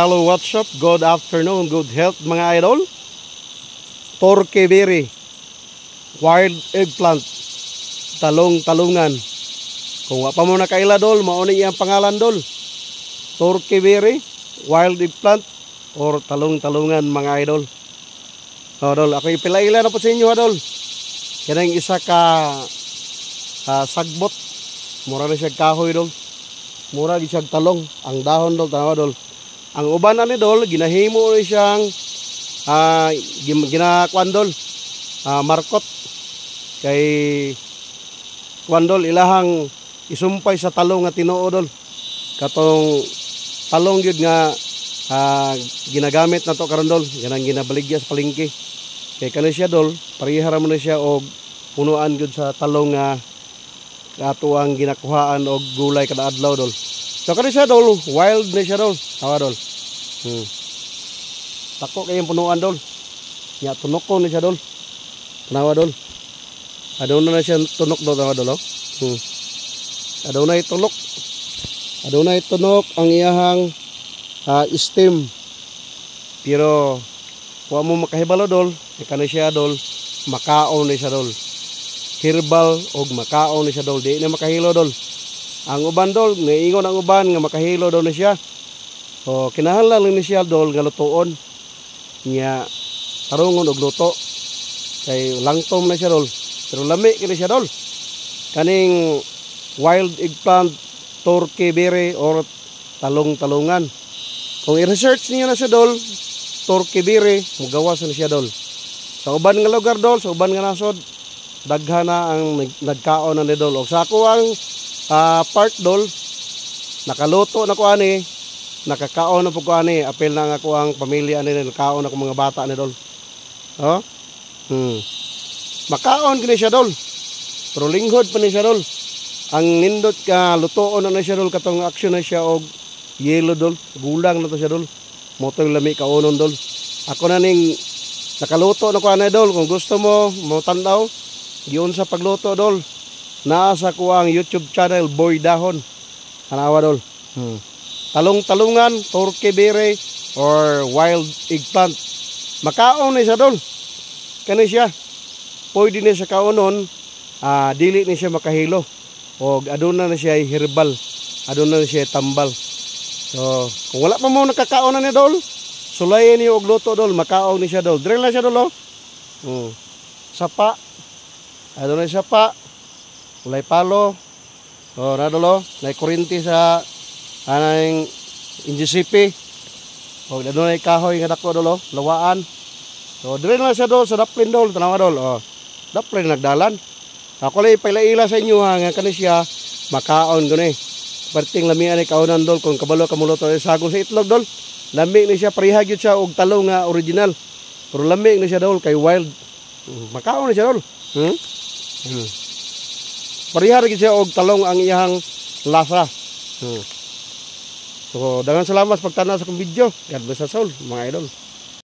Hello, what's up? Good afternoon, good health mga idol. Torque berry, wild eggplant, talong-talungan. Kung wa pa mo nakaila dol, mao ni iyang pangalan dol. Torque berry, wild eggplant, or talong-talungan mga idol. O dol, ako ipilaila na po sa inyo dol. Kanang isa ka sagbot, mura na siya kahoy dol. Mura di siya talong, ang dahon dol, tanawa dol. Ang uban ani dol, ginahimo ni siyang ginakuan dol, markot. Kay kuan dol, ilahang isumpay sa talong nga Tinuo dol. Katong talong gyud nga ginagamit nato karon dol, ganang ginabaligya sa palengke. Kay kani siya dol, parihara mo na siya og punuan gyud sa talong nga ato ang ginakuhaan og gulay kada adlaw dol. So kani siya dol, wild na siya dol, tawa dol. Tako kay punuan dol. Nya tunok ko ni siya dol. Tawa dol. Aduna na siya tunok dol, tawa dol. Aduna tunok. Aduna tunok ang iyahang stem. Pero wa mo makahibalo dol, kani siya dol, makaon ni siya dol. Herbal og makaon ni siya dol, di na makahilo dol. Ang uban dol, niingon ang uban nga makahilo dol ni siya. O kinahanglan ni siya dol nga lutoon. Nya tarungon og luto. Kay langtom na siya dol. Pero lami kini siya dol. Kaning wild eggplant, torque berry or talong-talungan. Kung i-research niyo na siya dol, torque berry, mugawas na siya dol. Sa uban nga lugar dol, sa uban nga nasod, daghan na ang nagkaon na ni dol. O sa ako ang part dol, nakaluto na ko ani, nakakaon na po ko ani, apel na nga ko ang pamilya ani, nakaon na ko mga bata ni dol. Oh? Makaon kini siya dol. Pero linghod pa ni siya dol. Ang nindot ka lutoon na siya dol, katong action na siya og yelo dol, gulang na to siya dol. Motoy lami kaonon dol. Ako na ning nakaluto na ko ani dol. Kung gusto mo tandaw, giun sa pagluto dol, nasa ko ang YouTube channel Boy Dahon. Tanawa dol. Talong-talungan, torque berry or wild eggplant. Makaon ni siya dol. Kani siya. Pwede ni siya kaonon, dili ni siya makahilo. O aduna na siya herbal. Aduna na siya tambal. So, kung wala pa mo nakakaonan ni dol, sulayin niyo og luto dol, makaon ni siya dol. Dire lang siya dol. Sapa. Aduna siya pa. Ulay palo. O na dol, nay kurinti sa anang injisipi. O aduna nay kahoy nga dako dol, lawaan. So dire lang siya dol sa daplin dol, tanawa dol. O, daplin nagdalan. Ako lay pailaila sa inyo ha, nga kani siya makaon gani. Perting lami ani kaonan dol, kung kabalo ka muluto sagol sa itlog dol. Lami ni siya, parihag yun siya og talong nga original. Pero lami ni siya dol kay wild. Makaon ni siya dol. Parihag siya og talong ang iyang lasa. So, daghang salamat sa pagtanaw sa akong video. God bless us all, mga idol.